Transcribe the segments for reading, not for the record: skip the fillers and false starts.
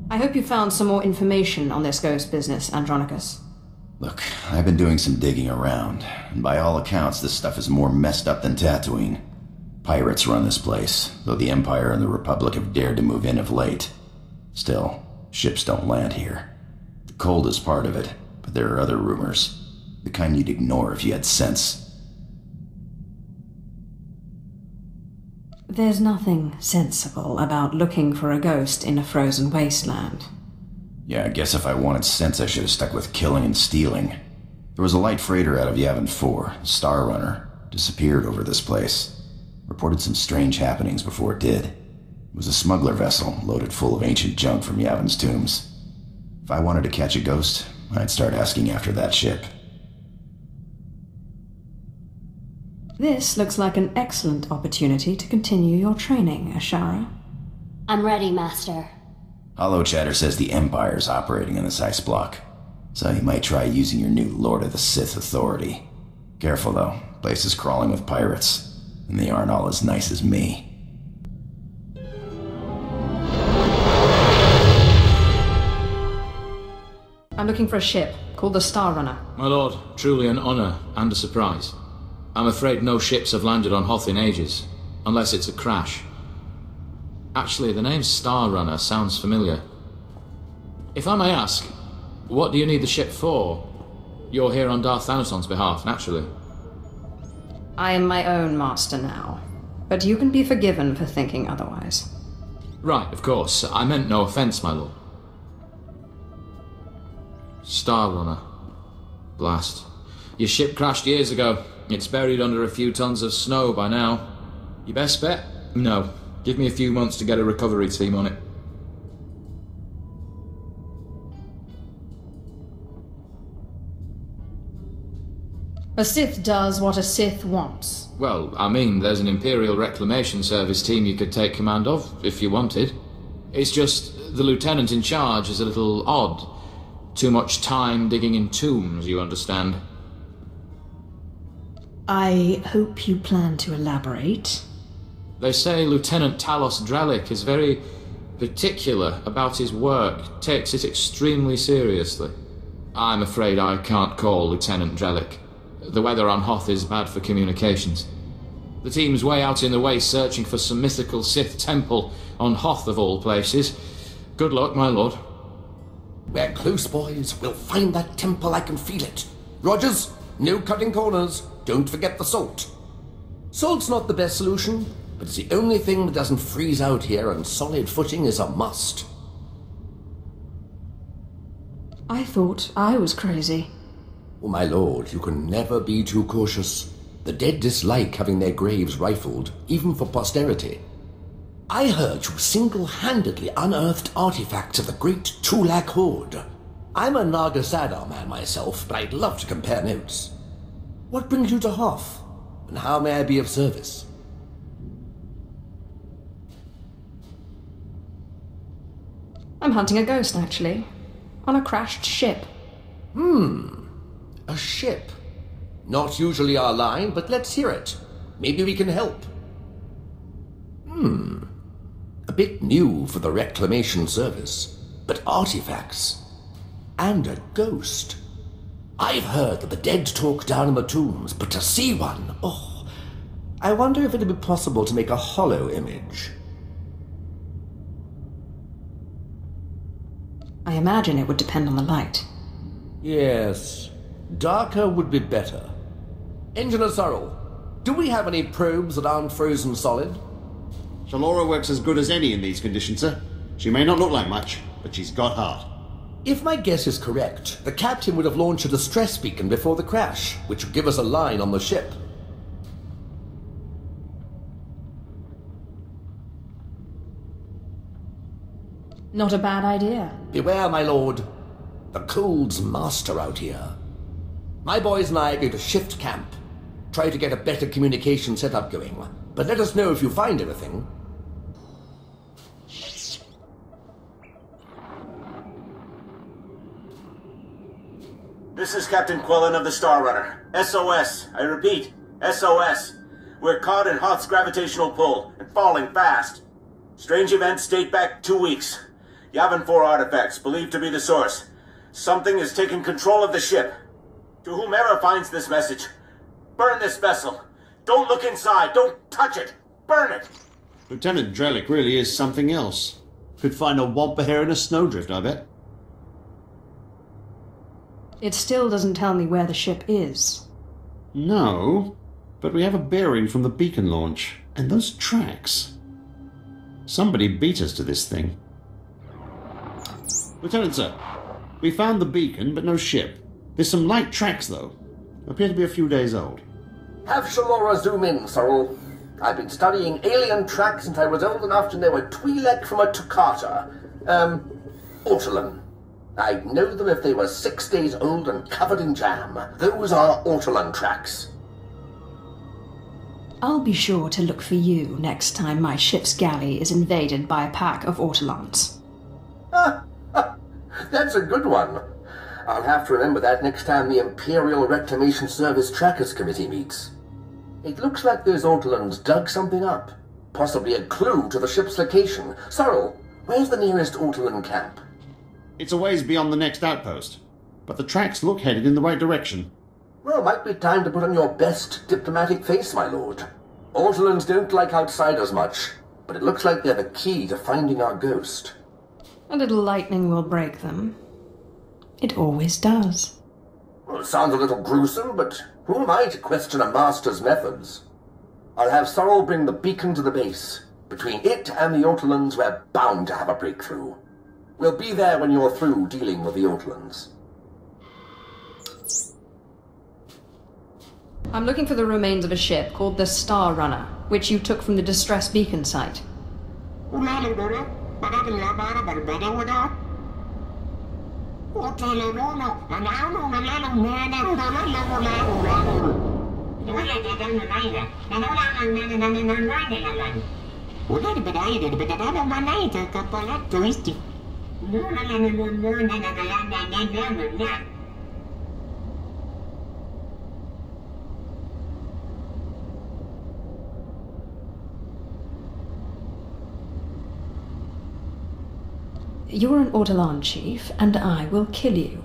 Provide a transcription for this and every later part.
I hope you found some more information on this ghost business, Andronicus. Look, I've been doing some digging around, and by all accounts this stuff is more messed up than Tatooine. Pirates run this place, though the Empire and the Republic have dared to move in of late. Still, ships don't land here. The cold is part of it, but there are other rumors. The kind you'd ignore if you had sense. There's nothing sensible about looking for a ghost in a frozen wasteland. Yeah, I guess if I wanted sense I should have stuck with killing and stealing. There was a light freighter out of Yavin 4, Star Runner, disappeared over this place. Reported some strange happenings before it did. It was a smuggler vessel loaded full of ancient junk from Yavin's tombs. If I wanted to catch a ghost, I'd start asking after that ship. This looks like an excellent opportunity to continue your training, Ashara. I'm ready, Master. Hollow Chatter says the Empire's operating in this ice block, so you might try using your new Lord of the Sith authority. Careful though, place is crawling with pirates, and they aren't all as nice as me. I'm looking for a ship called the Star Runner. My lord, truly an honor and a surprise. I'm afraid no ships have landed on Hoth in ages, unless it's a crash. Actually, the name Star Runner sounds familiar. If I may ask, what do you need the ship for? You're here on Darth Thanoson's behalf, naturally. I am my own master now, but you can be forgiven for thinking otherwise. Right, of course. I meant no offense, my lord. Star Runner. Blast. Your ship crashed years ago. It's buried under a few tons of snow by now. Your best bet? No. Give me a few months to get a recovery team on it. A Sith does what a Sith wants. Well, I mean, there's an Imperial Reclamation Service team you could take command of, if you wanted. It's just, the lieutenant in charge is a little odd. Too much time digging in tombs, you understand. I hope you plan to elaborate. They say Lieutenant Talos Drellik is very particular about his work, takes it extremely seriously. I'm afraid I can't call Lieutenant Drellik. The weather on Hoth is bad for communications. The team's way out in the waste searching for some mythical Sith temple on Hoth of all places. Good luck, my lord. We're close, boys. We'll find that temple, I can feel it. Rogers, no cutting corners. Don't forget the salt. Salt's not the best solution, but it's the only thing that doesn't freeze out here, and solid footing is a must. I thought I was crazy. Oh, my lord, you can never be too cautious. The dead dislike having their graves rifled, even for posterity. I heard you single-handedly unearthed artifacts of the great Tulak Horde. I'm a Naga Sadar man myself, but I'd love to compare notes. What brings you to Hoth, and how may I be of service? I'm hunting a ghost, actually. On a crashed ship. A ship. Not usually our line, but let's hear it. Maybe we can help. A bit new for the Reclamation Service, but artifacts. And a ghost. I've heard that the dead talk down in the tombs, but to see one, oh, I wonder if it'd be possible to make a hollow image. I imagine it would depend on the light. Yes, darker would be better. Engineer Sorrel, do we have any probes that aren't frozen solid? Shalora works as good as any in these conditions, sir. She may not look like much, but she's got heart. If my guess is correct, the captain would have launched a distress beacon before the crash, which would give us a line on the ship. Not a bad idea. Beware, my lord. The cold's master out here. My boys and I are going to shift camp. Try to get a better communication setup going. But let us know if you find anything. This is Captain Quillen of the Star Runner. SOS. I repeat, SOS. We're caught in Hoth's gravitational pull and falling fast. Strange events date back 2 weeks. Yavin 4 artifacts, believed to be the source. Something has taken control of the ship. To whomever finds this message, burn this vessel. Don't look inside. Don't touch it. Burn it. Lieutenant Drellik really is something else. Could find a wampa hair in a snowdrift, I bet. It still doesn't tell me where the ship is. No, but we have a bearing from the beacon launch. And those tracks. Somebody beat us to this thing. Lieutenant, sir. We found the beacon, but no ship. There's some light tracks, though. Appear to be a few days old. Have Shalora zoom in, Sorrel. I've been studying alien tracks since I was old enough to know a Twi'lek from a Toccata. Ortolan. I'd know them if they were 6 days old and covered in jam. Those are Ortolan tracks. I'll be sure to look for you next time my ship's galley is invaded by a pack of Ortolans. That's a good one. I'll have to remember that next time the Imperial Reclamation Service Trackers Committee meets. It looks like those Ortolans dug something up. Possibly a clue to the ship's location. Sorrel, where's the nearest Ortolan camp? It's a ways beyond the next outpost. But the tracks look headed in the right direction. Well, might be time to put on your best diplomatic face, my lord. Ortolans don't like outsiders much, but it looks like they're the key to finding our ghost. A little lightning will break them. It always does. Well, it sounds a little gruesome, but who am I to question a master's methods? I'll have Sorrel bring the beacon to the base. Between it and the Ortolans, we're bound to have a breakthrough. We'll be there when you're through dealing with the Ortolans. I'm looking for the remains of a ship called the Star Runner, which you took from the distress beacon site. You're an Ortolan chief, and I will kill you.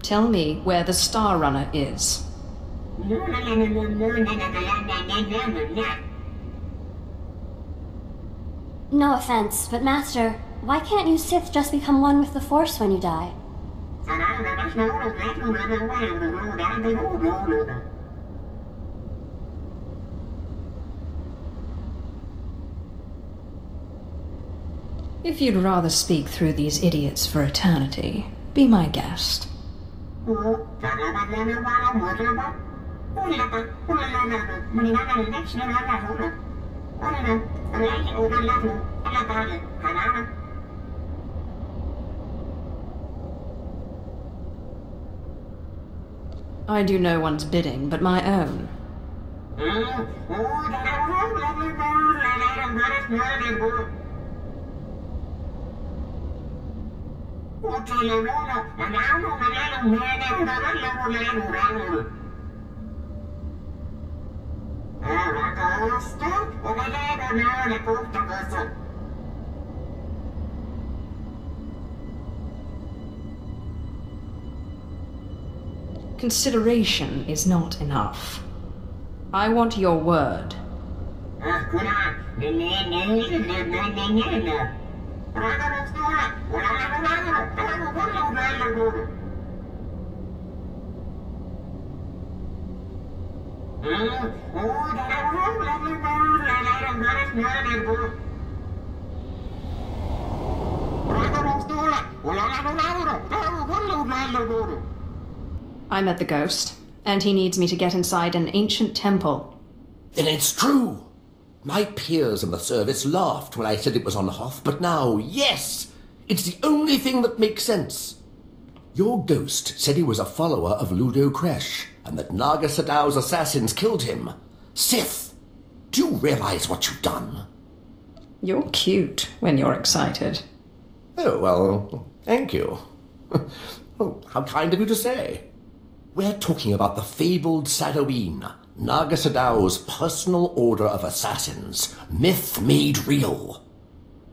Tell me where the Star Runner is. No offense, but Master, why can't you Sith just become one with the Force when you die? If you'd rather speak through these idiots for eternity, be my guest. I do no one's bidding but my own. Consideration is not enough. I want your word. I met the ghost, and he needs me to get inside an ancient temple. Then it's true! My peers in the service laughed when I said it was on Hoth, but now, yes! It's the only thing that makes sense. Your ghost said he was a follower of Ludo Kresh, and that Naga Sadow's assassins killed him. Sith! Do you realize what you've done? You're cute when you're excited. Oh, well, thank you. Oh, how kind of you to say. We're talking about the fabled Sadoween, Naga Sadow's personal order of assassins, myth made real.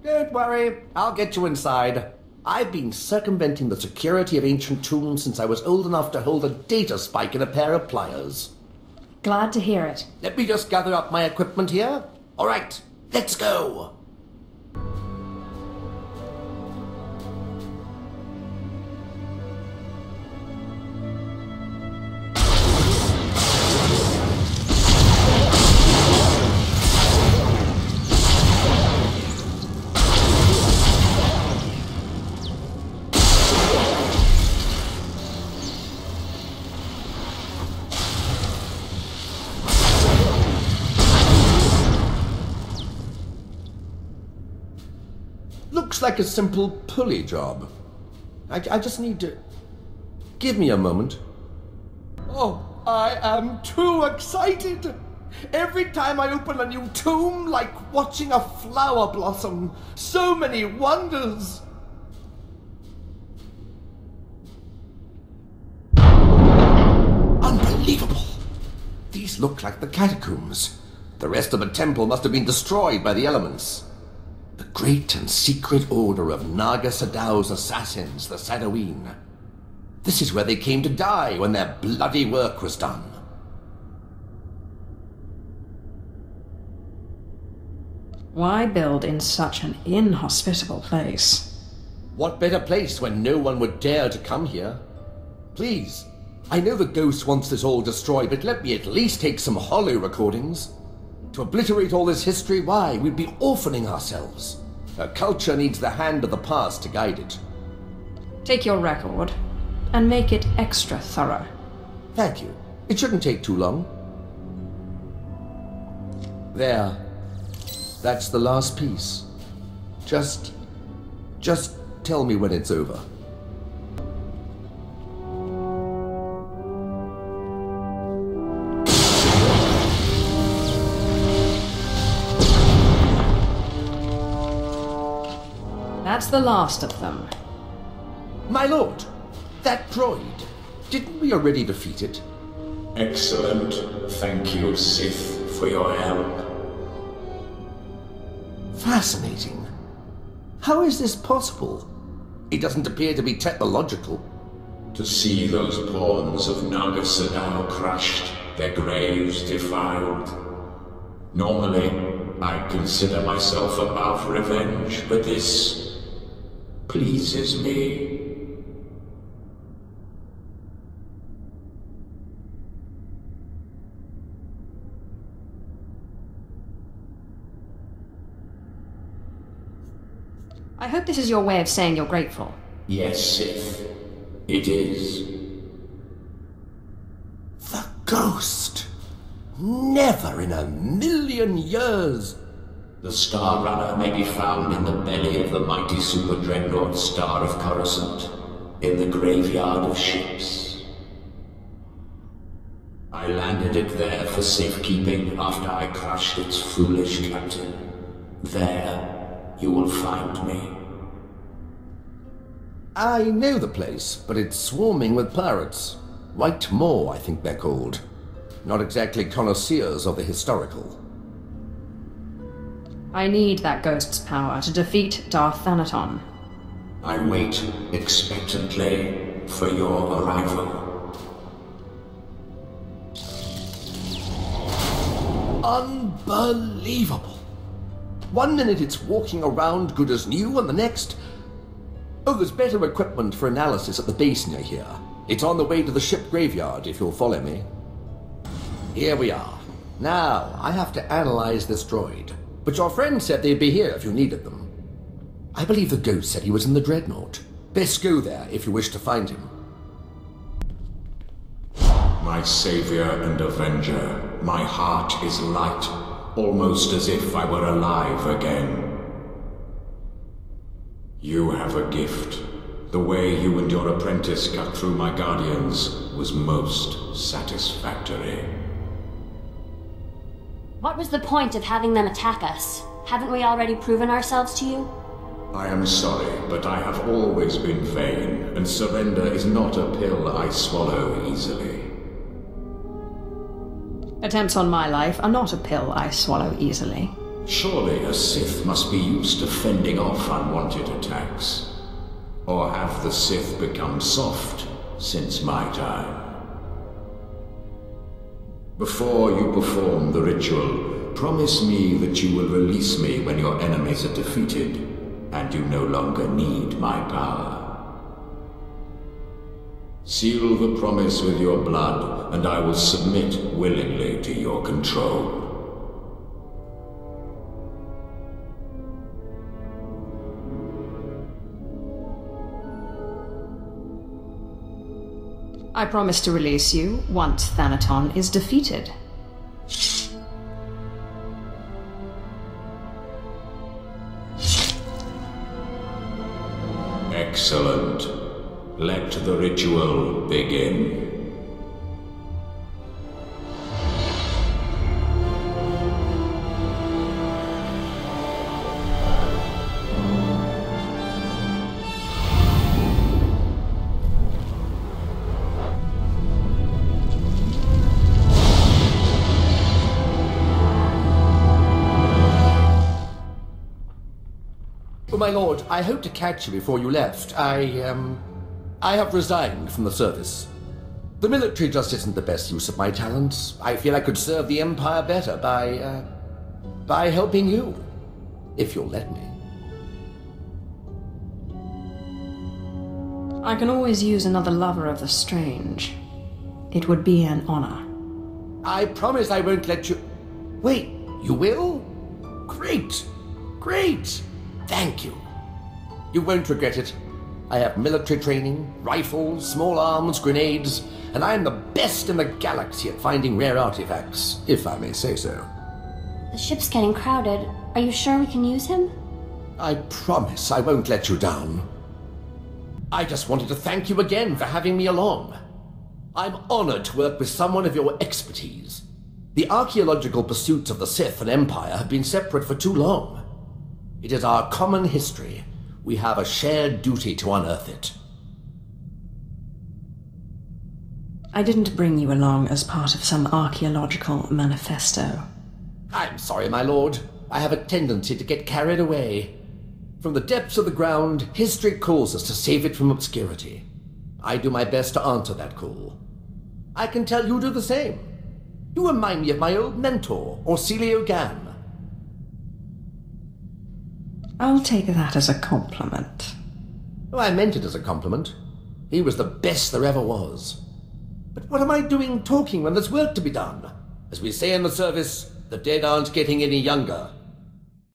Don't worry, I'll get you inside. I've been circumventing the security of ancient tombs since I was old enough to hold a data spike in a pair of pliers. Glad to hear it. Let me just gather up my equipment here. All right, let's go. Looks like a simple pulley job. I just need to... Give me a moment. Oh, I am too excited! Every time I open a new tomb, like watching a flower blossom. So many wonders! Unbelievable! These look like the catacombs. The rest of the temple must have been destroyed by the elements. The great and secret order of Naga Sadow's assassins, the Sadoween. This is where they came to die when their bloody work was done. Why build in such an inhospitable place? What better place when no one would dare to come here? Please, I know the ghost wants this all destroyed, but let me at least take some hollow recordings. To obliterate all this history, why, we'd be orphaning ourselves. A culture needs the hand of the past to guide it. Take your record and make it extra thorough. Thank you. It shouldn't take too long. There. That's the last piece. Just tell me when it's over. That's the last of them. My lord, that droid, didn't we already defeat it? Excellent. Thank you, Sith, for your help. Fascinating. How is this possible? It doesn't appear to be technological. To see those pawns of Naga Sadow crushed, their graves defiled. Normally, I'd consider myself above revenge, but this pleases me. I hope this is your way of saying you're grateful. Yes, Sith. It is. The ghost! Never in a million years! The Star Runner may be found in the belly of the mighty super dreadnought Star of Coruscant, in the graveyard of ships. I landed it there for safekeeping after I crushed its foolish captain. There, you will find me. I know the place, but it's swarming with pirates. White Moor, I think they're called. Not exactly connoisseurs of the historical. I need that ghost's power to defeat Darth Thanaton. I wait expectantly for your arrival. Unbelievable! One minute it's walking around good as new, and the next... Oh, there's better equipment for analysis at the base near here. It's on the way to the ship graveyard, if you'll follow me. Here we are. Now, I have to analyze this droid. But your friend said they'd be here if you needed them. I believe the ghost said he was in the dreadnought. Best go there if you wish to find him. My savior and avenger, my heart is light, almost as if I were alive again. You have a gift. The way you and your apprentice cut through my guardians was most satisfactory. What was the point of having them attack us? Haven't we already proven ourselves to you? I am sorry, but I have always been vain, and surrender is not a pill I swallow easily. Attempts on my life are not a pill I swallow easily. Surely a Sith must be used to fending off unwanted attacks. Or have the Sith become soft since my time? Before you perform the ritual, promise me that you will release me when your enemies are defeated, and you no longer need my power. Seal the promise with your blood, and I will submit willingly to your control. I promise to release you once Thanaton is defeated. Excellent. Let the ritual begin. Well, my lord, I hoped to catch you before you left. I have resigned from the service. The military just isn't the best use of my talents. I feel I could serve the Empire better by helping you, if you'll let me. I can always use another lover of the strange. It would be an honor. I promise I won't let you... Wait, you will? Great! Great! Thank you. You won't regret it. I have military training, rifles, small arms, grenades, and I am the best in the galaxy at finding rare artifacts, if I may say so. The ship's getting crowded. Are you sure we can use him? I promise I won't let you down. I just wanted to thank you again for having me along. I'm honored to work with someone of your expertise. The archaeological pursuits of the Sith and Empire have been separate for too long. It is our common history. We have a shared duty to unearth it. I didn't bring you along as part of some archaeological manifesto. I'm sorry, my lord. I have a tendency to get carried away. From the depths of the ground, history calls us to save it from obscurity. I do my best to answer that call. I can tell you do the same. You remind me of my old mentor, Orsilio Gan. I'll take that as a compliment. Oh, I meant it as a compliment. He was the best there ever was. But what am I doing talking when there's work to be done? As we say in the service, the dead aren't getting any younger.